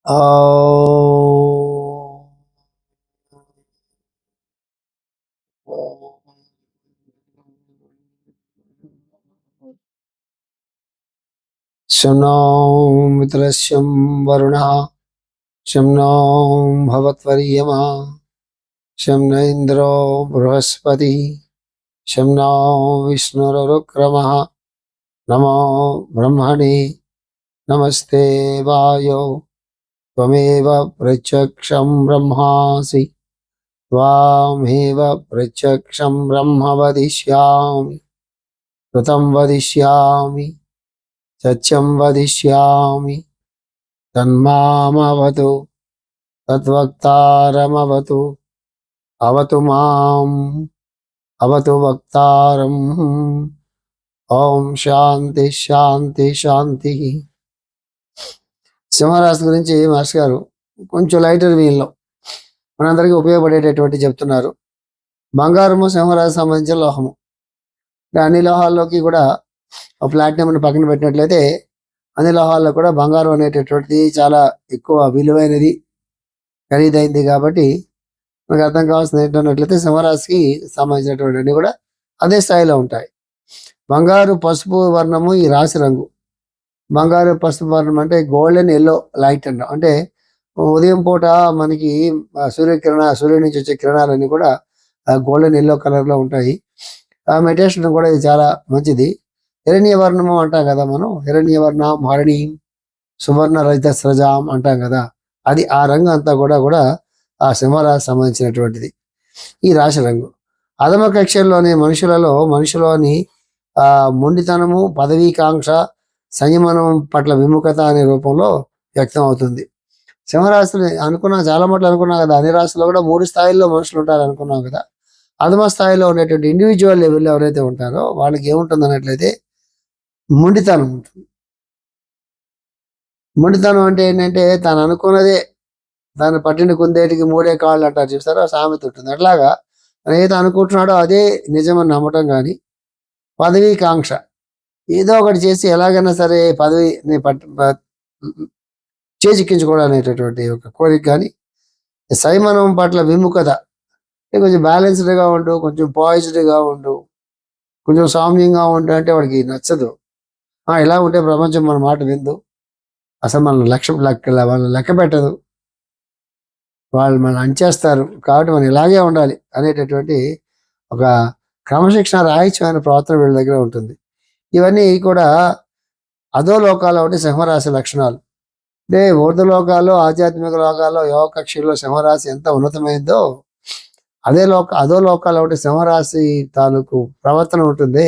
शं नो मित्रस्यं वरुणः शं नो भवत्वर्यमा शं न इन्द्रो बृहस्पतिः शं नो विष्णुरुक्रमः नमो ब्रह्मणे नमस्ते वायो त्वमेव प्रत्यक्षं ब्रह्मासि त्वामेव प्रत्यक्षं ब्रह्म वदिष्यामि कृतं वदिष्यामि सत्यं वदिष्यामि तन्मामवतु तद्वक्तारमवतु अवतु माम् अवतु वक्तारम् ఓం శాంతి శాంతి శాంతి. సింహరాశి గురించి మాస్టర్ గారు కొంచెం లైటర్ వీల్లో మనందరికీ ఉపయోగపడేటటువంటి చెప్తున్నారు. బంగారము సింహరాశి సంబంధించిన లోహము. అన్ని లోహాల్లోకి కూడా ప్లాటినం పక్కన పెట్టినట్లయితే అన్ని లోహాల్లో కూడా బంగారం అనేటటువంటిది చాలా ఎక్కువ విలువైనది, ఖరీదైంది. కాబట్టి మనకు అర్థం కావాల్సింది ఏంటన్నట్లయితే సింహరాశికి సంబంధించినటువంటి అన్ని కూడా అదే స్థాయిలో ఉంటాయి. బంగారు పసుపు వర్ణము ఈ రాశి రంగు. బంగారు పసుపు వర్ణం అంటే గోల్డెన్ ఎల్లో లైట్ అంట. అంటే ఉదయం పూట మనకి సూర్యుడి నుంచి వచ్చే కిరణాలన్నీ కూడా గోల్డెన్ ఎల్లో కలర్లో ఉంటాయి. ఆ మెడిటేషన్ కూడా ఇది చాలా మంచిది. హిరణ్య వర్ణము అంటాం కదా మనం, హిరణ్య వర్ణం హరిణి సువర్ణ రజిత స్రజాం అంటాం కదా, అది ఆ రంగు అంతా కూడా ఆ సింహరాశి సంబంధించినటువంటిది ఈ రాశి రంగు. అధమ కక్షల్లోని మనుషులోని మొండితనము, పదవీకాంక్ష, సంయమనం పట్ల విముఖత అనే రూపంలో వ్యక్తం అవుతుంది. సింహరాశిని చాలా మట్లు అనుకున్నాం కదా, అన్ని రాశుల్లో కూడా 3 స్థాయిల్లో మనుషులు ఉంటారు అనుకున్నాం కదా. అధమ స్థాయిలో ఉండేటువంటి ఇండివిజువల్ లెవెల్లో ఎవరైతే ఉంటారో వాళ్ళకి ఏముంటుంది అన్నట్లయితే మొండితనం ఉంటుంది. మొండితనం అంటే ఏంటంటే తాను అనుకున్నదే, దాన్ని పట్టిన కుందేటికి 3 కాళ్ళు అంటారు చూస్తారో, సామెత ఉంటుంది. అట్లాగా తను ఏదో అనుకుంటున్నాడో అదే నిజమని నమ్మటం కానీ, పదవీకాంక్ష, ఏదో ఒకటి చేసి ఎలాగైనా సరే పదవిని చేజిక్కించుకోవడం అనేటటువంటి ఒక కోరిక కానీ, సంయమనం పట్ల విముఖత, కొంచెం బ్యాలెన్స్డ్గా ఉంటూ, కొంచెం పాయిజ్డ్గా ఉంటూ, కొంచెం సౌమ్యంగా ఉంటూ అంటే వాడికి నచ్చదు. ఇలా ఉంటే ప్రపంచం మన మాట విందు, అసలు మన వాళ్ళని లెక్క పెట్టదు, వాళ్ళు మనం అంచేస్తారు. కాబట్టి మనం ఇలాగే ఉండాలి అనేటటువంటి ఒక క్రమశిక్షణ రాహిత్యమైన ప్రవర్తన వీళ్ళ దగ్గర ఉంటుంది. ఇవన్నీ కూడా అధోలోకాల్లో ఉండే సింహరాశి లక్షణాలు. అంటే ఊర్ధ్వలోకాల్లో, ఆధ్యాత్మిక లోకాల్లో, యోగ కక్షల్లో సింహరాశి ఎంత ఉన్నతమైందో అధోలోకాల్లో ఉండే సింహరాశి తాలూకు ప్రవర్తన ఉంటుంది,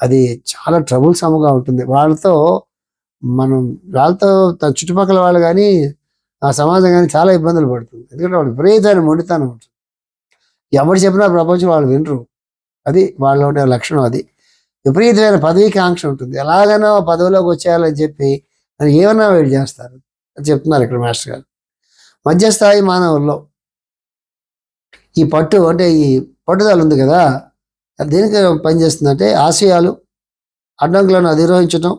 అది చాలా ట్రబుల్సమ్గా ఉంటుంది. వాళ్ళతో తన చుట్టుపక్కల వాళ్ళు కానీ, ఆ సమాజం కానీ చాలా ఇబ్బందులు పడుతుంది. ఎందుకంటే వాళ్ళు విపరీతమైన మొండితనం ఉంటుంది. ఎవరు చెప్పినా ప్రపంచం వాళ్ళు వినరు. అది వాళ్ళ ఉండే లక్షణం. అది విపరీతమైన పదవీకాంక్ష ఉంటుంది. ఎలాగైనా పదవిలోకి వచ్చేయాలని చెప్పి మరి ఏమన్నా వీళ్ళు చేస్తారు అని చెప్తున్నారు ఇక్కడ మాస్టర్ గారు. మధ్యస్థాయి మానవుల్లో ఈ పట్టుదల ఉంది కదా, దేనికి పనిచేస్తుందంటే ఆశయాలు, అడ్డంకులను అధిరోహించడం,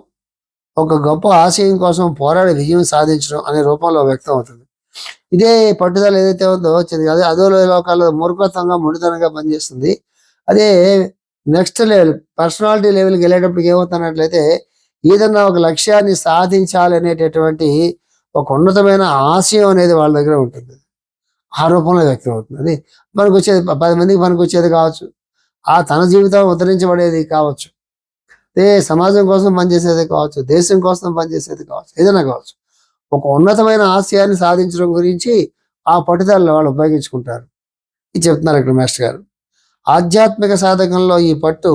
ఒక గొప్ప ఆశయం కోసం పోరాడి విజయం సాధించడం అనే రూపంలో వ్యక్తం అవుతుంది. ఇదే పట్టుదల ఏదైతే ఉందో అదే అధోలోకాల్లో మూర్ఖత్వంగా, మొండితనంగా పనిచేస్తుంది. అదే నెక్స్ట్ లెవెల్ పర్సనాలిటీ లెవెల్కి వెళ్ళేటప్పటికి ఏమవుతున్నట్లయితే ఏదన్నా ఒక లక్ష్యాన్ని సాధించాలి అనేటటువంటి ఒక ఉన్నతమైన ఆశయం అనేది వాళ్ళ దగ్గర ఉంటుంది. ఆ రూపంలో వ్యక్తం అవుతుంది. అది మనకు వచ్చేది 10 మందికి మనకు వచ్చేది కావచ్చు, తన జీవితం ఉద్ధరించబడేది కావచ్చు, సమాజం కోసం పనిచేసేది కావచ్చు, దేశం కోసం పనిచేసేది కావచ్చు, ఏదైనా కావచ్చు. ఒక ఉన్నతమైన ఆశయాన్ని సాధించడం గురించి ఆ పట్టుదలలో వాళ్ళు ఉపయోగించుకుంటారు. ఇది చెప్తున్నారు ఇక్కడ మాస్టర్ గారు. ఆధ్యాత్మిక సాధకంలో ఈ పట్టు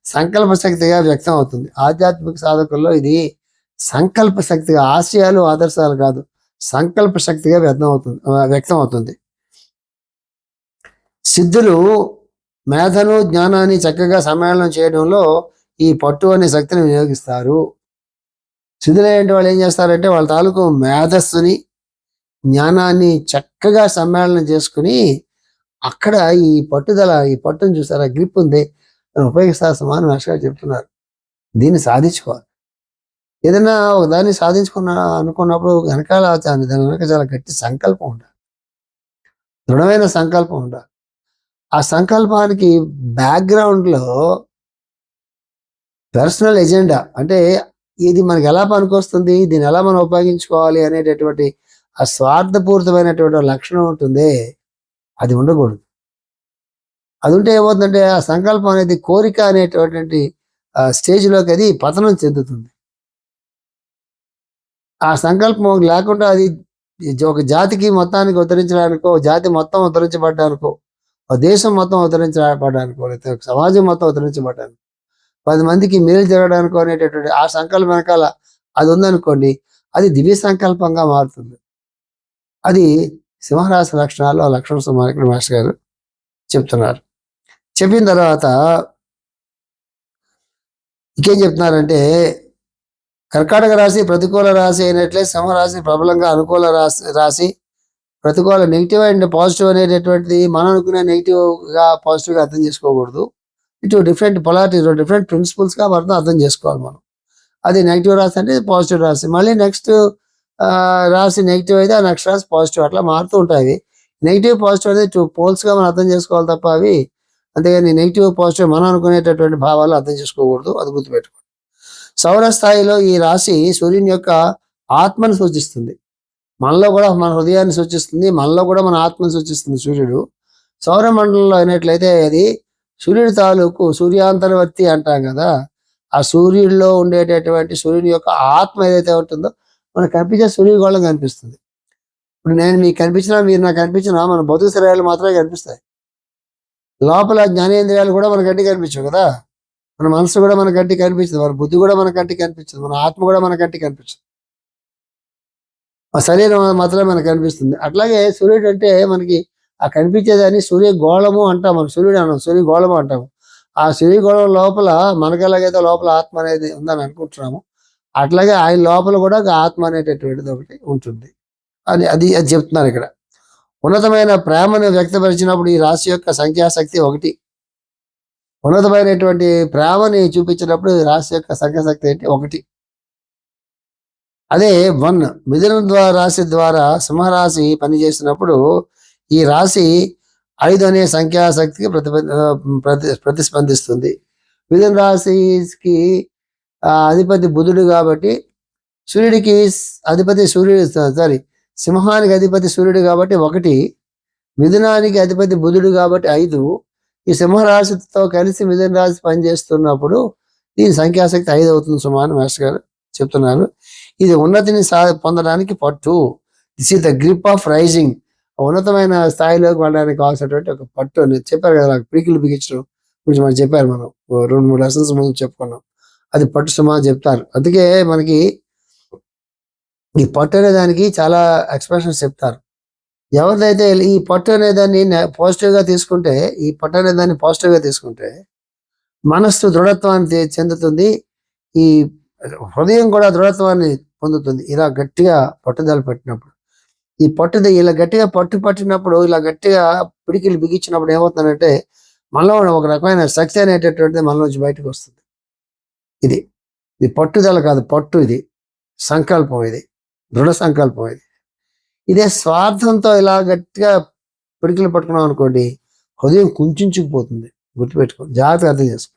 సంకల్ప శక్తిగా వ్యక్తం అవుతుంది. ఆధ్యాత్మిక సాధకుల్లో ఇది సంకల్ప శక్తిగా, ఆశయాలు ఆదర్శాలు కాదు, సంకల్ప శక్తిగా వ్యక్తం అవుతుంది. సిద్ధులు మేధను, జ్ఞానాన్ని చక్కగా సమ్మేళనం చేయడంలో ఈ పట్టు అనే శక్తిని వినియోగిస్తారు. సిద్ధులైన వాళ్ళు ఏం చేస్తారంటే వాళ్ళ తాలూకు మేధస్సుని, జ్ఞానాన్ని చక్కగా సమ్మేళనం చేసుకుని అక్కడ ఈ పట్టును చూసారా, గ్రిప్ ఉంది, ఉపయోగిస్తారు. సమానం మాస్టర్ గారు చెప్తున్నారు. దీన్ని సాధించుకోవాలి. ఏదైనా ఒక దాన్ని అనుకున్నప్పుడు వెనకాల దాని వెనక చాలా గట్టి సంకల్పం ఉండాలి, దృఢమైన సంకల్పం ఉండాలి. ఆ సంకల్పానికి బ్యాక్గ్రౌండ్లో పర్సనల్ ఎజెండా, అంటే ఇది మనకి ఎలా పనికొస్తుంది, దీన్ని ఎలా మనం ఉపయోగించుకోవాలి అనేటటువంటి ఆ స్వార్థపూరితమైనటువంటి లక్షణం ఉంటుంది, అది ఉండకూడదు. అది ఉంటే ఏమవుతుందంటే ఆ సంకల్పం అనేది కోరిక అనేటటువంటి స్టేజ్లోకి అది పతనం చెందుతుంది. ఆ సంకల్పం లేకుండా అది ఒక జాతికి మొత్తానికి ఉద్ధరించడానికో, జాతి మొత్తం ఉద్ధరించబడ్డానికో, ఒక దేశం మొత్తం ఉద్ధరించబడ్డానికో, లేకపోతే ఒక సమాజం మొత్తం ఉద్ధరించబడ్డానికి, 10 మందికి మేలు జరగడానికో అనేటటువంటి ఆ సంకల్పం వెనకాల అది ఉందనుకోండి, అది దివ్య సంకల్పంగా మారుతుంది. అది సింహరాశి లక్షణాల్లో లక్షణ సుమారు మాస్టర్ గారు చెప్తున్నారు. చెప్పిన తర్వాత ఇంకేం చెప్తున్నారంటే, కర్కాటక రాశి ప్రతికూల రాశి అయినట్లే సింహరాశి ప్రబలంగా అనుకూల రాశి. ప్రతికూల నెగిటివ్ అండ్ పాజిటివ్ అనేటటువంటిది మనం అనుకునే నెగిటివ్గా పాజిటివ్గా అర్థం చేసుకోకూడదు. ఇటు డిఫరెంట్ పొలారిటీ, డిఫరెంట్ ప్రిన్సిపల్స్గా మనం అర్థం చేసుకోవాలి మనం. అది నెగిటివ్ రాశి అంటే పాజిటివ్ రాశి, మళ్ళీ నెక్స్ట్ రాశి నెగిటివ్ అయితే ఆ నెక్స్ట్ రాశి పాజిటివ్, అట్లా మారుతూ ఉంటాయి. నెగిటివ్ పాజిటివ్ అనేది 2 పోల్స్గా మనం అర్థం చేసుకోవాలి తప్ప అవి అంతేగాని నెగిటివ్ పాజిటివ్ మనం అనుకునేటటువంటి భావాలు అర్థం చేసుకోకూడదు, అది గుర్తుపెట్టుకోండి. సౌర స్థాయిలో ఈ రాశి సూర్యుని యొక్క ఆత్మను సూచిస్తుంది. మనలో కూడా మన హృదయాన్ని సూచిస్తుంది, మనలో కూడా మన ఆత్మను సూచిస్తుంది సూర్యుడు. సౌరమండలంలో అయినట్లయితే అది సూర్యుడి తాలూకు సూర్యాంతర్వర్తి అంటాం కదా, ఆ సూర్యుడిలో ఉండేటటువంటి సూర్యుని యొక్క ఆత్మ ఏదైతే ఉంటుందో మనకు కనిపించే సూర్యగోళం కనిపిస్తుంది. ఇప్పుడు నేను మీకు కనిపించినా, మీరు నాకు కనిపించినా మన భౌతిక శరీరాలు మాత్రమే కనిపిస్తాయి. లోపల జ్ఞానేంద్రియాలు కూడా మన కంటికి కనిపించవు కదా, మన మనసు కూడా మన కంటికి కనిపించదు, మన బుద్ధి కూడా మన కంటికి కనిపించదు, మన ఆత్మ కూడా మన కంటికి కనిపించదు, ఆ శరీరం మాత్రమే మనకు కనిపిస్తుంది. అట్లాగే సూర్యుడు అంటే మనకి ఆ కనిపించేదాన్ని సూర్యగోళము అంటాం, మనం సూర్యుడు అన్నాం, సూర్యగోళము అంటాము. ఆ సూర్యగోళం లోపల మనకి ఎలాగైతే లోపల ఆత్మ అనేది ఉందని అనుకుంటున్నాము, అట్లాగే ఆయన లోపల కూడా ఆత్మ అనేటటువంటిది ఒకటి ఉంటుంది అది చెప్తున్నారు ఇక్కడ. ఉన్నతమైన ప్రేమను వ్యక్తపరిచినప్పుడు ఈ రాశి యొక్క సంఖ్యాశక్తి 1. ఉన్నతమైనటువంటి ప్రేమని చూపించినప్పుడు రాశి యొక్క సంఖ్యాశక్తి ఏంటి? 1. అదే 1 మిథున రాశి ద్వారా సింహరాశి పనిచేసినప్పుడు ఈ రాశి 5 అనే సంఖ్యాశక్తికి ప్రతిస్పందిస్తుంది. మిథున రాశికి అధిపతి బుధుడు కాబట్టి, సూర్యుడికి అధిపతి సింహానికి అధిపతి సూర్యుడు కాబట్టి 1, మిథునానికి అధిపతి బుధుడు కాబట్టి 5. ఈ సింహరాశితో కలిసి మిథున రాశి పనిచేస్తున్నప్పుడు దీని సంఖ్యాశక్తి 5 అవుతుంది సుమారు మాస్టర్ గారు చెప్తున్నారు. ఇది ఉన్నతిని పొందడానికి పట్టు. This is the grip of rising. ఉన్నతమైన స్థాయిలోకి వెళ్ళడానికి కావాల్సినటువంటి ఒక పట్టు అని చెప్పారు కదా, పీకిలు బిగించడం గురించి మనం చెప్పారు, మనం 2-3 లెసన్స్ ముందు చెప్పుకున్నాం. అది పట్టు సుమా చెప్తారు. అందుకే మనకి ఈ పట్టు అనే దానికి చాలా ఎక్స్ప్రెషన్స్ చెప్తారు. ఎవరిదైతే ఈ పట్టు అనే దాన్ని పాజిటివ్గా తీసుకుంటే, ఈ పట్టు అనే దాన్ని పాజిటివ్గా తీసుకుంటే మనస్సు దృఢత్వాన్ని చెందుతుంది, ఈ హృదయం కూడా దృఢత్వాన్ని పొందుతుంది. ఇలా గట్టిగా పట్టుదల పట్టినప్పుడు, ఈ ఇలా గట్టిగా పట్టినప్పుడు, ఇలా గట్టిగా పిడికిలు బిగించినప్పుడు ఏమవుతుందంటే మనలో ఒక రకమైన శక్తి అనేటటువంటిది మనలోంచి బయటకు వస్తుంది. ఇది పట్టుదల కాదు, పట్టు, ఇది సంకల్పం, ఇది దృఢ సంకల్పం. ఇదే స్వార్థంతో ఇలా గట్టిగా పిడికిలు పట్టుకున్నాం అనుకోండి, హృదయం కుంచుకుపోతుంది. గుర్తుపెట్టుకోండి, జాగ్రత్తగా అర్థం చేసుకోండి.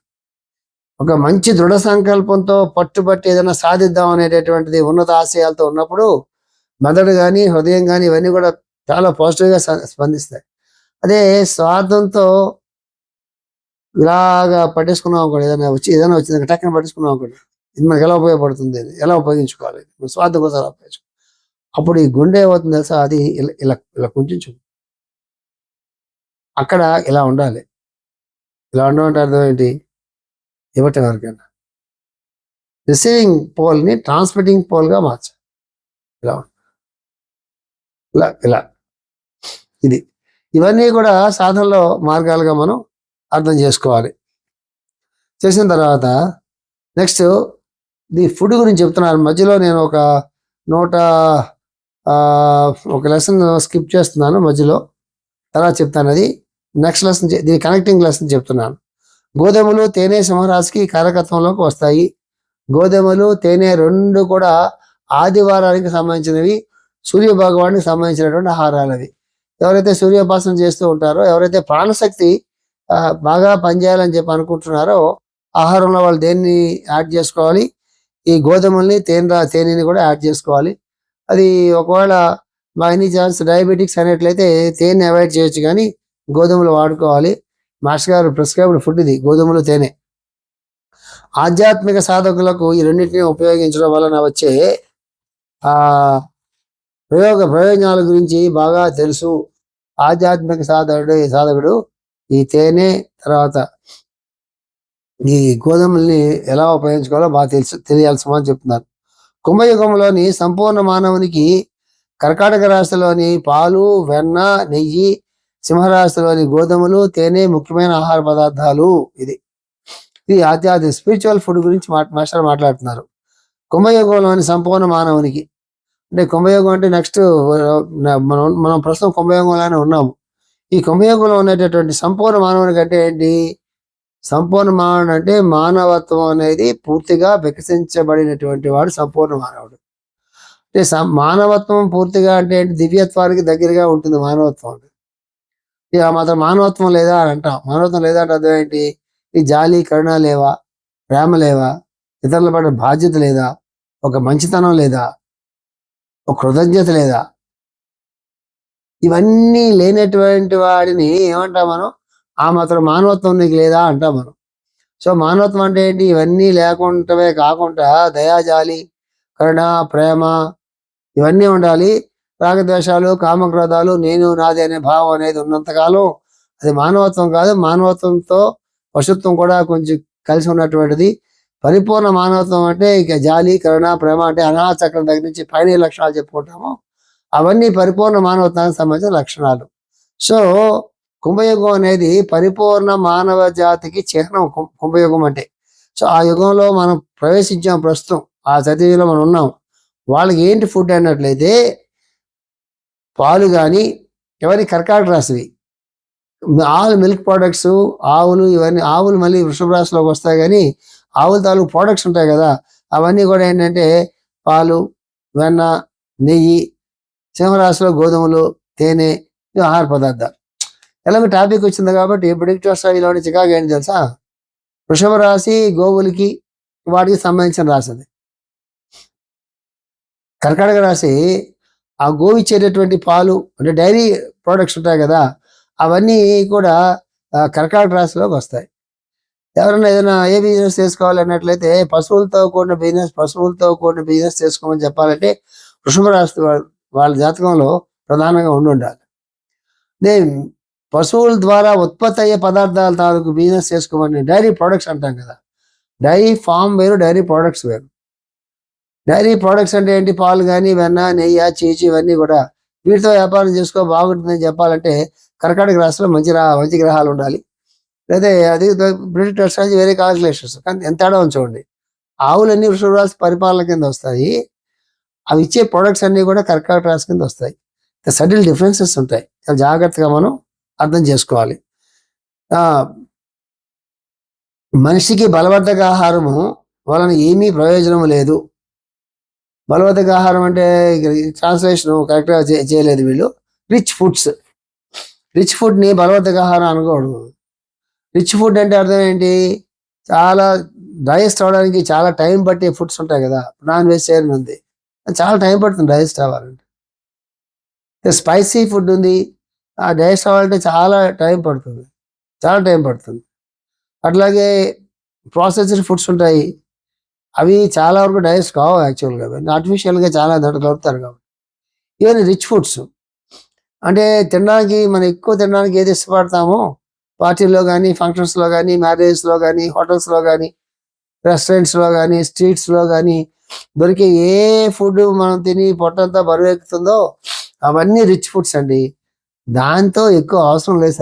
ఒక మంచి దృఢ సంకల్పంతో పట్టుబట్టి ఏదైనా సాధిద్దాం అనేటటువంటిది ఉన్నత ఆశయాలతో ఉన్నప్పుడు మెదడు కానీ హృదయం కానీ ఇవన్నీ కూడా చాలా పాజిటివ్గా స్పందిస్తాయి. అదే స్వార్థంతో ఇలాగా పట్టేసుకున్నాం అనుకోండి, ఏదైనా వచ్చింది టక్కన పట్టేసుకున్నాం అనుకోండి, ఇది మనకి ఎలా ఉపయోగపడుతుంది, ఎలా ఉపయోగించుకోవాలి, స్వార్థం కోసం ఎలా ఉపయోగించుకోవాలి, అప్పుడు ఈ గుండె ఏమవుతుంది తెలుసా, అది ఇలా ఇలా కొంచెం అక్కడ ఇలా ఉండాలి. ఇలా ఉండమంటే అర్థం ఏంటి? ఇవ్వటం ఎవరికైనా రిసీవింగ్ పోల్ని ట్రాన్స్మిటింగ్ పోల్గా మార్చాలి. ఇలా ఇలా ఇలా ఇవన్నీ కూడా సాధనలో మార్గాలుగా మనం అర్థం చేసుకోవాలి. చేసిన తర్వాత నెక్స్ట్ ది ఫుడ్ గురించి చెప్తున్నారు. మధ్యలో నేను ఒక లెసన్ స్కిప్ చేస్తున్నాను, మధ్యలో తర్వాత చెప్తాను. అది నెక్స్ట్ లెసన్, దీని కనెక్టింగ్ లెసన్ చెప్తున్నాను. గోధుమలు తేనె సింహరాశికి కారకత్వంలోకి వస్తాయి. గోధుమలు తేనె రెండు కూడా ఆదివారానికి సంబంధించినవి, సూర్య భగవానికి సంబంధించినటువంటి ఆహారాలు అవి. ఎవరైతే సూర్యోపాసన చేస్తూ ఉంటారో, ఎవరైతే ప్రాణశక్తి బాగా పనిచేయాలని చెప్పి అనుకుంటున్నారో ఆహారంలో వాళ్ళు దేన్ని యాడ్ చేసుకోవాలి, ఈ గోధుమల్ని తేనెని కూడా యాడ్ చేసుకోవాలి. అది ఒకవేళ బై ఎనీ ఛాన్స్ డయాబెటిక్స్ అనేట్లయితే తేనె అవాయిడ్ చేయొచ్చు, కానీ గోధుమలు వాడుకోవాలి. మాస్టర్ గారు ప్రిస్క్రైబ్డ్ ఫుడ్ ఇది, గోధుమలు తేనె. ఆధ్యాత్మిక సాధకులకు ఈ రెండింటిని ఉపయోగించడం వలన వచ్చే ఆ ప్రయోజనాల గురించి బాగా తెలుసు. ఆధ్యాత్మిక సాధకుడు ఈ తేనె తర్వాత ఈ గోధుమల్ని ఎలా ఉపయోగించుకోవాలో బాగా తెలియాల్సిన చెప్తున్నారు. కుంభయుగంలోని సంపూర్ణ మానవునికి కర్కాటక రాశిలోని పాలు, వెన్న, నెయ్యి, సింహరాశిలోని గోధుమలు, తేనె ముఖ్యమైన ఆహార పదార్థాలు. ఇది ఆధ్యాత్మిక స్పిరిచువల్ ఫుడ్ గురించి మాస్టర్ మాట్లాడుతున్నారు. కుంభయోగంలోని సంపూర్ణ మానవునికి అంటే కుంభయోగం అంటే నెక్స్ట్ మనం ప్రస్తుతం కుంభయోగంలోనే ఉన్నాము. ఈ కుంభయోగంలో ఉన్నటువంటి సంపూర్ణ మానవునికి అంటే ఏంటి? సంపూర్ణ మానవుడు అంటే మానవత్వం అనేది పూర్తిగా వికసించబడినటువంటి వాడు సంపూర్ణ మానవుడు. అంటే మానవత్వం పూర్తిగా అంటే ఏంటి? దివ్యత్వానికి దగ్గరగా ఉంటుంది మానవత్వం. ఇక మాత్రం మానవత్వం లేదా అని అంటాం. మానవత్వం లేదా అంటే అర్థం ఏంటి? ఈ జాలి, కరుణ లేవా, ప్రేమ లేవా, ఇతరుల పట్ల బాధ్యత లేదా, ఒక మంచితనం లేదా, ఒక కృతజ్ఞత లేదా, ఇవన్నీ లేనటువంటి వాడిని ఏమంటాం మనం? ఆ మాత్రం మానవత్వం నీకు లేదా అంటాం మనం. సో మానవత్వం అంటే ఏంటి? ఇవన్నీ లేకుండానే కాకుండా దయాజాలి, కరుణ, ప్రేమ ఇవన్నీ ఉండాలి. రాగద్వేషాలు, కామక్రోధాలు, నేను నాది అనే భావం అనేది ఉన్నంతకాలం అది మానవత్వం కాదు. మానవత్వంతో పశుత్వం కూడా కొంచెం కలిసి ఉన్నటువంటిది. పరిపూర్ణ మానవత్వం అంటే ఇక జాలి, కరుణ, ప్రేమ అంటే అనాహ చక్రం దగ్గర నుంచి పైన లక్షణాలు చెప్పుకుంటాము. అవన్నీ పరిపూర్ణ మానవత్వానికి సంబంధించిన లక్షణాలు. సో కుంభయుగం అనేది పరిపూర్ణ మానవ జాతికి చిహ్నం కుంభయుగం అంటే. సో ఆ యుగంలో మనం ప్రవేశించాం. ప్రస్తుతం ఆ సతీయులో మనం ఉన్నాం. వాళ్ళకి ఏంటి ఫుడ్ అన్నట్లయితే పాలు కానీ ఎవరి కర్కాటక రాశివి ఆల్ మిల్క్ ప్రోడక్ట్స్, ఆవులు, ఇవన్నీ ఆవులు మళ్ళీ వృషభ రాశిలోకి వస్తాయి, కానీ ఆవుల తాలూకు ప్రోడక్ట్స్ ఉంటాయి కదా, అవన్నీ కూడా ఏంటంటే పాలు, వెన్న, నెయ్యి, సింహరాశిలో గోధుమలు, తేనె, ఇవి ఆహార పదార్థాలు. ఎలాగో టాపిక్ వచ్చింది కాబట్టి ప్రిడిక్టర్ స్థాయిలోని చికాకు ఏంటి తెలుసా? వృషభ రాశి గోవులకి వాటికి సంబంధించిన రాశి అది. కర్కాటక రాశి ఆ గోవు ఇచ్చేటటువంటి పాలు అంటే డైరీ ప్రోడక్ట్స్ ఉంటాయి కదా, అవన్నీ కూడా కర్కాటక రాశిలోకి వస్తాయి. ఎవరైనా ఏదైనా ఏ బిజినెస్ చేసుకోవాలన్నట్లయితే పశువులతో కూడిన బిజినెస్ చేసుకోమని చెప్పాలంటే వృషభ రాశి వాళ్ళ జాతకంలో ప్రధానంగా ఉండాలి. పశువుల ద్వారా ఉత్పత్తి అయ్యే పదార్థాల తాలూకు బిజినెస్ చేసుకోమని డైరీ ప్రొడక్ట్స్ అంటాం కదా. డైరీ ఫామ్ వేరు, డైరీ ప్రొడక్ట్స్ వేరు. డైరీ ప్రొడక్ట్స్ అంటే ఏంటి? పాలు కానీ, వెన్న, నెయ్యి, చీచి ఇవన్నీ కూడా వీటితో వ్యాపారం చేసుకో బాగుంటుందని చెప్పాలంటే కర్కాటక రాశిలో మంచి గ్రహాలు ఉండాలి. లేదా అది ప్రిడిక్టర్స్ నుంచి వేరే కాల్కులేషన్స్. కానీ ఎంత తేడా చూడండి. ఆవులన్నీ వృషభ రాశి పరిపాలన కింద వస్తాయి. అవి ఇచ్చే ప్రొడక్ట్స్ అన్నీ కూడా కర్కాటక రాశి కింద వస్తాయి. సటిల్ డిఫరెన్సెస్ ఉంటాయి. జాగ్రత్తగా మనం అర్థం చేసుకోవాలి. మనిషికి బలవర్ధక ఆహారము వలన ఏమీ ప్రయోజనం లేదు. బలవర్ధక ఆహారం అంటే ట్రాన్స్లేషన్ కరెక్ట్గా చేయలేదు వీళ్ళు. రిచ్ ఫుడ్ని బలవర్ధక ఆహారం అనకూడదు. రిచ్ ఫుడ్ అంటే అర్థం ఏంటి? చాలా డైజెస్ట్ అవ్వడానికి చాలా టైం పట్టే ఫుడ్స్ ఉంటాయి కదా. నాన్ వెజిటేరియన్ ఉంది, చాలా టైం పడుతుంది డైజెస్ట్ అవ్వాలంటే. స్పైసీ ఫుడ్ ఉంది, ఆ డైజెస్ట్ అవ్వాలంటే చాలా టైం పడుతుంది. అట్లాగే ప్రాసెస్డ్ ఫుడ్స్ ఉంటాయి, అవి చాలా వరకు డైజెస్ట్ కావు యాక్చువల్గా. ఆర్టిఫిషియల్గా చాలా దాంట్లో కలుపుతారు కాబట్టి. ఇవన్నీ రిచ్ ఫుడ్స్ అంటే మనం ఎక్కువ తినడానికి ఏది ఇష్టపడతామో పార్టీల్లో కానీ, ఫంక్షన్స్లో కానీ, మ్యారేజెస్లో కానీ, హోటల్స్లో కానీ, రెస్టారెంట్స్లో కానీ, స్ట్రీట్స్లో కానీ దొరికే ఏ ఫుడ్ మనం తిని పొట్టంతా బరువు ఎక్కుతుందో అవన్నీ రిచ్ ఫుడ్స్ అండి. దాంతో ఎక్కువ అవసరం లేదు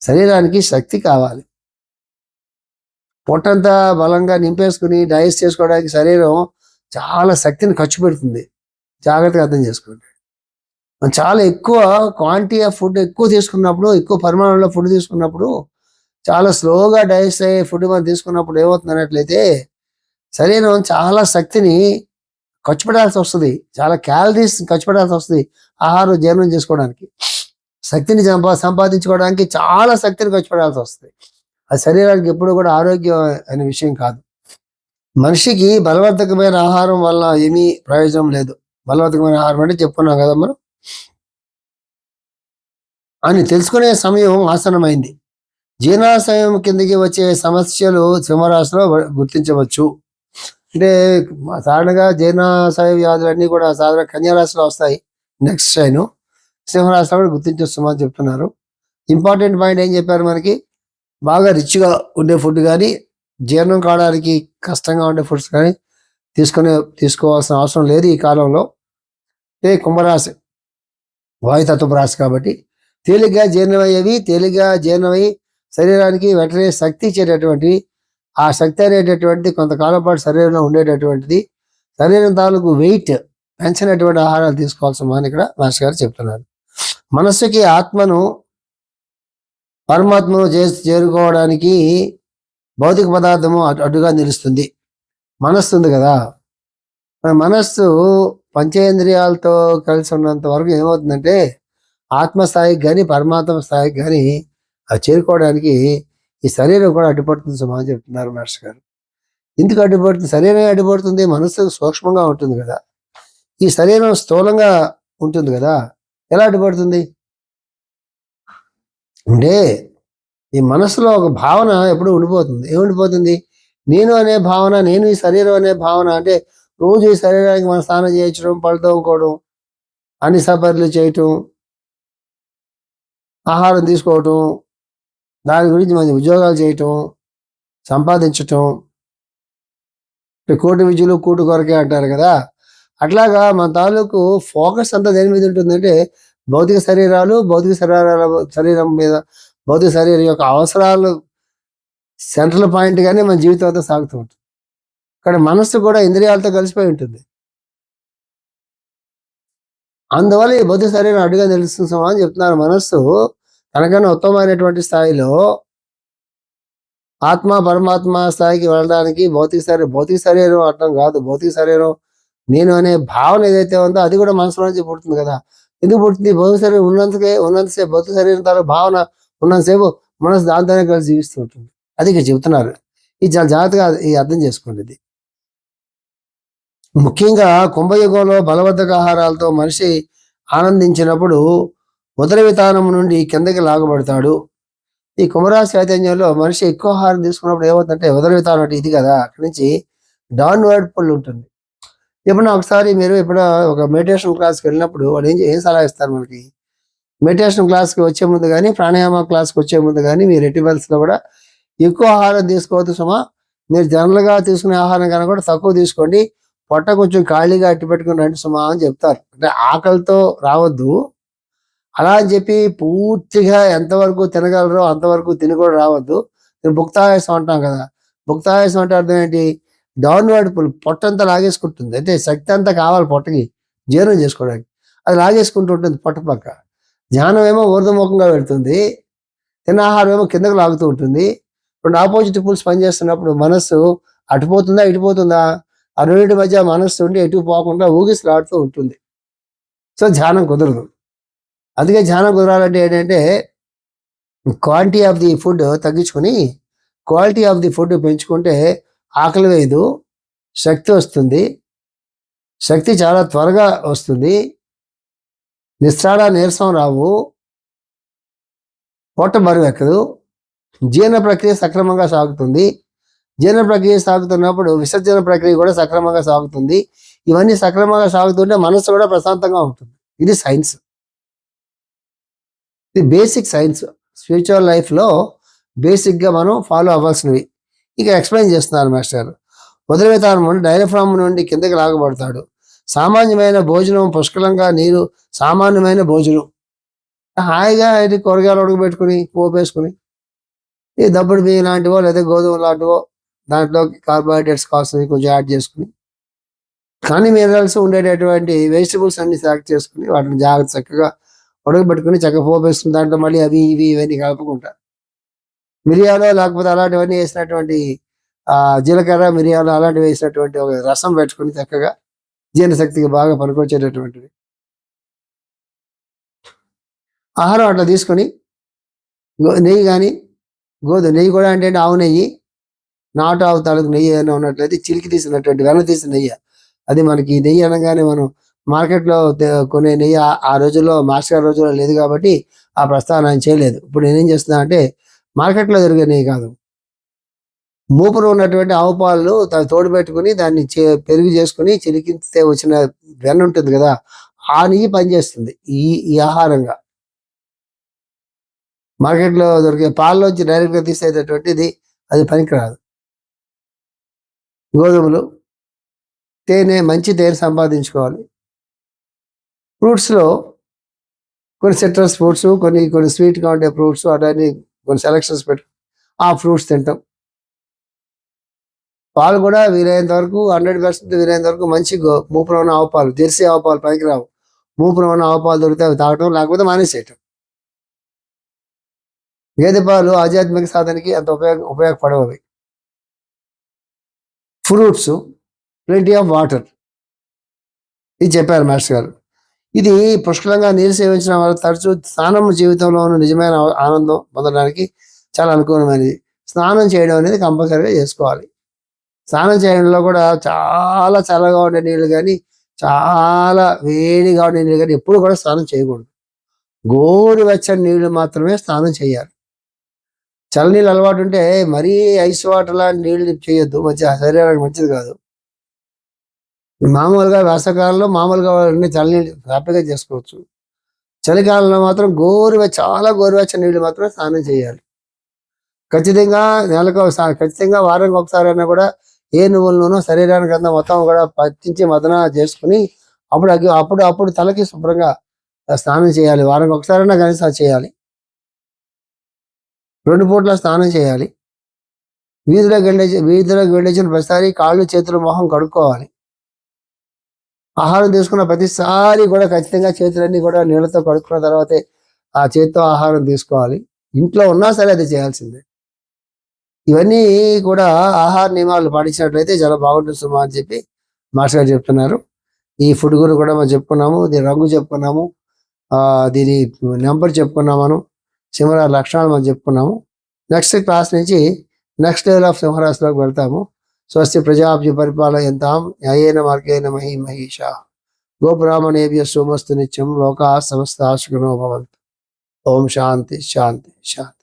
శరీరానికి శక్తి కావాలి. పొట్టంతా బలంగా నింపేసుకుని డైజెస్ట్ చేసుకోవడానికి శరీరం చాలా శక్తిని ఖర్చు పెడుతుంది. జాగ్రత్తగా అర్థం చేసుకోండి. చాలా ఎక్కువ క్వాంటిటీ ఆఫ్ ఫుడ్ ఎక్కువ తీసుకున్నప్పుడు, ఎక్కువ పరిమాణంలో ఫుడ్ తీసుకున్నప్పుడు, చాలా స్లోగా డైజెస్ట్ అయ్యే ఫుడ్ మనం తీసుకున్నప్పుడు ఏమవుతుంది అన్నట్లయితే శరీరం చాలా శక్తిని ఖర్చు పెట్టాల్సి వస్తుంది, చాలా క్యాలరీస్ ఖర్చు పెట్టాల్సి వస్తుంది ఆహారం జీర్ణం చేసుకోవడానికి. శక్తిని సంపాదించుకోవడానికి చాలా శక్తిని ఖర్చు పెట్టాల్సి వస్తుంది. అది శరీరానికి ఎప్పుడు కూడా ఆరోగ్యం అనే విషయం కాదు. మనిషికి బలవర్ధకమైన ఆహారం వల్ల ఏమీ ప్రయోజనం లేదు. బలవర్ధకమైన ఆహారం అంటే చెప్పుకున్నాం కదా మనం అని తెలుసుకునే సమయం ఆసన్నమైంది. జీర్ణాశయం కిందకి వచ్చే సమస్యలు సింహరాశిలో గుర్తించవచ్చు. అంటే సాధారణంగా జీర్ణాశయ వ్యాధులన్నీ కూడా సాధారణ కన్యారాశిలో వస్తాయి. నెక్స్ట్ సైన్ సింహరాశిలో కూడా గుర్తించొస్తామని చెప్తున్నారు. ఇంపార్టెంట్ పాయింట్ ఏం చెప్పారు మనకి, బాగా రిచ్గా ఉండే ఫుడ్ కానీ జీర్ణం కావడానికి కష్టంగా ఉండే ఫుడ్స్ కానీ తీసుకోవాల్సిన అవసరం లేదు ఈ కాలంలో. కుంభరాశి వాయుతత్వ రాశి కాబట్టి తేలిగ్గా జీర్ణమై శరీరానికి వెంటనే శక్తి ఇచ్చేటటువంటి ఆ శక్తి అనేటటువంటి కొంతకాలం పాటు శరీరంలో ఉండేటటువంటిది. శరీరం తాలూకు వెయిట్ పెంచినటువంటి ఆహారాలు తీసుకోవాల్సిన ఇక్కడ మాస్టర్ గారు చెప్తున్నారు. మనస్సుకి ఆత్మను పరమాత్మను చేరుకోవడానికి భౌతిక పదార్థము అడ్డుగా నిలుస్తుంది. మనస్సు ఉంది కదా, మనస్సు పంచేంద్రియాలతో కలిసి ఉన్నంత వరకు ఏమవుతుందంటే ఆత్మస్థాయికి కానీ పరమాత్మ స్థాయికి కానీ అది చేరుకోవడానికి ఈ శరీరం కూడా అడ్డుపడుతుంది సుమా చెప్తున్నారు మాస్టర్ గారు. ఎందుకు అడ్డుపడుతుంది? శరీరమే అడ్డుపడుతుంది. మనస్సు సూక్ష్మంగా ఉంటుంది కదా, ఈ శరీరం స్థూలంగా ఉంటుంది కదా, ఎలా అడ్డుపడుతుంది అంటే ఈ మనసులో ఒక భావన ఎప్పుడు ఉండిపోతుంది. ఏముండిపోతుంది? నేను అనే భావన, నేను ఈ శరీరం అనే భావన. అంటే రోజు ఈ శరీరానికి మనం స్నానం చేయించడం, పళ్ళు తోముకోవడం, అన్ని సపర్లు చేయటం, ఆహారం తీసుకోవటం, దాని గురించి మంచి ఉద్యోగాలు చేయటం, సంపాదించటం, కోటి విద్యలు కూటు కొరకే అంటారు కదా. అట్లాగా మన తాలూకు ఫోకస్ అంతా దేని మీద ఉంటుందంటే భౌతిక శరీరం మీద, భౌతిక శరీరం యొక్క అవసరాలు సెంట్రల్ పాయింట్గానే మన జీవితం అంతా సాగుతూ ఉంటుంది. ఇక్కడ మనస్సు కూడా ఇంద్రియాలతో కలిసిపోయి ఉంటుంది. అందువల్ల ఈ భౌతిక శరీరం అడ్డుగా నిలుస్తుందా అని చెప్తున్నారు. మనస్సు తనకన్నా ఉత్తమమైనటువంటి స్థాయిలో ఆత్మ పరమాత్మ స్థాయికి వెళ్ళడానికి భౌతిక శరీరం అర్థం కాదు. భౌతిక శరీరం నేను అనే భావన ఏదైతే ఉందో అది కూడా మనసులో నుంచి పుడుతుంది కదా. ఎందుకు పుడుతుంది? భౌతిక శరీరం ఉన్నంతసేపు భౌతిక శరీరం తాలూ భావన ఉన్నంతసేపు మనసు దాంతోనే కలిసి జీవిస్తూ ఉంటుంది. అది ఇక్కడ చెబుతున్నారు. ఇది చాలా జాగ్రత్తగా అర్థం చేసుకోండి. ఇది ముఖ్యంగా కుంభయుగంలో బలవర్ధక ఆహారాలతో మనిషి ఆనందించినప్పుడు ఉదర వితానం నుండి కిందకి లాగబడతాడు. ఈ కుంభరాశి చైతన్యంలో మనిషి ఎక్కువ ఆహారం తీసుకున్నప్పుడు ఏమవుతుందంటే ఉదర వితానం అంటే ఇది కదా, అక్కడి నుంచి డౌన్వర్డ్ పుల్ ఉంటుంది. ఎప్పుడన్నా ఒకసారి మీరు ఒక మెడిటేషన్ క్లాస్కి వెళ్ళినప్పుడు వాడు ఏం సలహా ఇస్తారు మనకి, మెడిటేషన్ క్లాస్కి వచ్చే ముందు కానీ ప్రాణాయామ క్లాస్కి వచ్చే ముందు కానీ మీ రెటిబల్స్లో కూడా ఎక్కువ ఆహారం తీసుకోవద్దు సుమా. మీరు జనరల్గా తీసుకునే ఆహారం కన్నా కూడా తక్కువ తీసుకోండి, పొట్ట కొంచెం ఖాళీగా అట్టి పెట్టుకుని రండి సుమా అని చెప్తారు. అంటే ఆకలితో రావద్దు అలా అని చెప్పి పూర్తిగా ఎంతవరకు తినగలరో అంతవరకు తిని కూడా రావద్దు. నేను భుక్తాయాసం అంటాం కదా, భుక్తాయాసం అంటే అర్థం ఏంటి? డౌన్వర్డ్ పుల్, పొట్టంతా లాగేసుకుంటుంది. అంటే శక్తి అంతా కావాలి పొట్టకి జీర్ణం చేసుకోవడానికి, అది లాగేసుకుంటూ ఉంటుంది పొట్ట పక్క. ధ్యానం ఏమో ఊర్ధముఖంగా వెళ్తుంది, తిన్న ఆహారం ఏమో కిందకు లాగుతూ ఉంటుంది. రెండు ఆపోజిట్ పుల్స్ పనిచేస్తున్నప్పుడు మనస్సు అటుపోతుందా ఇటుపోతుందా, ఆ రెండింటి మధ్య మనస్సు ఉండి ఎటు పోకుండా ఊగిసలాడుతూ ఉంటుంది. సో ధ్యానం కుదరదు. అందుకే ధ్యానం కుదరాలంటే ఏంటంటే క్వాంటిటీ ఆఫ్ ది ఫుడ్ తగ్గించుకొని క్వాలిటీ ఆఫ్ ది ఫుడ్ పెంచుకుంటే ఆకలి వేయదు, శక్తి వస్తుంది. శక్తి చాలా త్వరగా వస్తుంది, నిస్సార నీరసం రావు, పొట్ట బరువు ఎక్కదు, జీర్ణ ప్రక్రియ సక్రమంగా సాగుతుంది. జీర్ణ ప్రక్రియ సాగుతున్నప్పుడు విసర్జన ప్రక్రియ కూడా సక్రమంగా సాగుతుంది. ఇవన్నీ సక్రమంగా సాగుతుంటే మనసు కూడా ప్రశాంతంగా ఉంటుంది. ఇది సైన్స్, ఇది బేసిక్ సైన్స్. స్పిరిచువల్ లైఫ్లో బేసిక్గా మనం ఫాలో అవ్వాల్సినవి ఇక ఎక్స్ప్లెయిన్ చేస్తున్నారు మాస్టర్ గారు. ఉదర వితానం నుండి డైఫ్రామ్ నుండి కిందకి లాగబడతాడు. సామాన్యమైన భోజనం, పుష్కలంగా నీరు, సామాన్యమైన భోజనం, హాయిగా అయితే కూరగాయలు ఉడకబెట్టుకుని పోపేసుకుని ఈ దబ్బుడు బియ్యం లాంటివో లేదా గోధుమ లాంటివో దాంట్లో కార్బోహైడ్రేట్స్ కావాల్సినవి కొంచెం యాడ్ చేసుకుని, కానీ మినరల్స్ ఉండేటటువంటి వెజిటబుల్స్ అన్ని సెలెక్ట్ చేసుకుని వాటిని జాగ్రత్త చక్కగా ఉడకబెట్టుకుని చక్కగా పోపేసుకుని దాంట్లో మళ్ళీ అవి ఇవన్నీ కలుపుకుంటారు. మిరియాలో లేకపోతే అలాంటివన్నీ వేసినటువంటి జీలకర్ర మిరియాలు అలాంటివి వేసినటువంటి ఒక రసం పెట్టుకుని చక్కగా జీర్ణశక్తికి బాగా పనికొచ్చేటటువంటిది ఆహారం అట్లా తీసుకొని నెయ్యి కానీ నెయ్యి కూడా అంటే ఆవు నెయ్యి, నాటు ఆవు తాలూకు నెయ్యి ఏమైనా ఉన్నట్లయితే చిలికి తీసినటువంటి వెన్న తీసిన నెయ్యి. అది మనకి నెయ్యి అనగానే మనం మార్కెట్లో కొనే నెయ్యి ఆ రోజుల్లో మాస్టర్ గారి రోజుల్లో లేదు కాబట్టి ఆ ప్రస్తావన ఆయన చేయలేదు. ఇప్పుడు నేనేం చేస్తున్నా అంటే మార్కెట్లో దొరికే నెయ్యి కాదు, మూపులో ఉన్నటువంటి ఆవు పాలు తోడు పెట్టుకుని దాన్ని పెరుగు చేసుకుని చిలికితే వచ్చిన వెన్న ఉంటుంది కదా, ఆ నెయ్యి పనిచేస్తుంది ఈ ఆహారంగా. మార్కెట్లో దొరికే పాల్లోంచి డైరెక్ట్గా తీసేటటువంటిది అది పనికిరాదు. గోధుమలు, తేనె, మంచి తేనె సంపాదించుకోవాలి. ఫ్రూట్స్లో కొన్ని సిట్రస్ ఫ్రూట్స్, కొన్ని స్వీట్గా ఉండే ఫ్రూట్స్ అటన్నీ కొన్ని సెలక్షన్స్ పెట్టు ఆ ఫ్రూట్స్ తింటాం. పాలు కూడా వీలైనంత వరకు 100% వీలైనంత వరకు మంచి మూపురం ఉన్న ఆవు పాలు, జెర్సీ ఆవు పాలు పనికిరావు. మూపురం ఉన్న ఆవు పాలు దొరికితే అవి తాగటం, లేకపోతే మానేసేయటం. గేదె పాలు ఆధ్యాత్మిక సాధనకి అంత ఉపయోగపడవు అవి. ఫ్రూట్స్, ప్లెంటీ ఆఫ్ వాటర్, ఇది చెప్పారు మాస్టర్ గారు. ఇది పుష్కలంగా నీరు సేవించిన వాళ్ళు తరచూ స్నానం జీవితంలోనూ నిజమైన ఆనందం పొందడానికి చాలా అనుకూలమైనది. స్నానం చేయడం అనేది కంపల్సరీగా చేసుకోవాలి. స్నానం చేయడంలో కూడా చాలా చల్లగా ఉండే నీళ్ళు కానీ, చాలా వేడిగా ఉండే నీళ్ళు కానీ ఎప్పుడు కూడా స్నానం చేయకూడదు. గోరువెచ్చని నీళ్ళు మాత్రమే స్నానం చేయాలి. చల్లనీళ్ళు అలవాటు ఉంటే మరీ ఐస్ వాటర్ లాంటి నీళ్ళు చేయొద్దు, శరీరానికి మంచిది కాదు. మామూలుగా వేసవకాలంలో మామూలుగా చల్లనీళ్ళు హ్యాపీగా చేసుకోవచ్చు. చలికాలంలో మాత్రం చాలా గోరువెచ్చని నీళ్ళు మాత్రమే స్నానం చేయాలి. ఖచ్చితంగా ఖచ్చితంగా వారానికి ఒకసారైనా కూడా ఏ నువ్వుల నూనె శరీరానికి అంతా మొత్తం కూడా పట్టించి మదన చేసుకుని అప్పుడు తలకి శుభ్రంగా స్నానం చేయాలి. వారానికి ఒకసారైనా కనీసం చేయాలి. 2 పూట్ల స్నానం చేయాలి. వీధిలోకి వెళ్ళేసిన ప్రతిసారి కాళ్ళు, చేతులు, మొహం కడుక్కోవాలి. ఆహారం తీసుకున్న ప్రతిసారి కూడా ఖచ్చితంగా చేతులన్నీ కూడా నీళ్ళతో కడుక్కున్న తర్వాతే ఆ చేతితో ఆహారం తీసుకోవాలి. ఇంట్లో ఉన్నా సరే అది చేయాల్సిందే. ఇవన్నీ కూడా ఆహార నియమాలు పాటించినట్లయితే చాలా బాగుంటుంది సుమా అని చెప్పి మాస్టర్ గారు చెప్తున్నారు. ఈ ఫుడ్ గురించి కూడా మనం చెప్పుకున్నాము, దీని రంగు చెప్పుకున్నాము, దీని నెంబర్ చెప్పుకున్నాము, మనం సింహరాశి లక్షణాలు మనం చెప్పుకున్నాము. నెక్స్ట్ క్లాస్ నుంచి నెక్స్ట్ లెవెల్ ఆఫ్ సింహరాశిలోకి వెళ్తాము. స్వస్తి ప్రజాభ్య పరిపాలయంతాం న్యాయేన మార్గేణ మహీమహీషా గోబ్రాహ్మణేభ్యః శుభమస్తు నిత్యం లోకాః సమస్తాః సుఖినో భవంతు. ఓం శాంతి శాంతి శాంతి.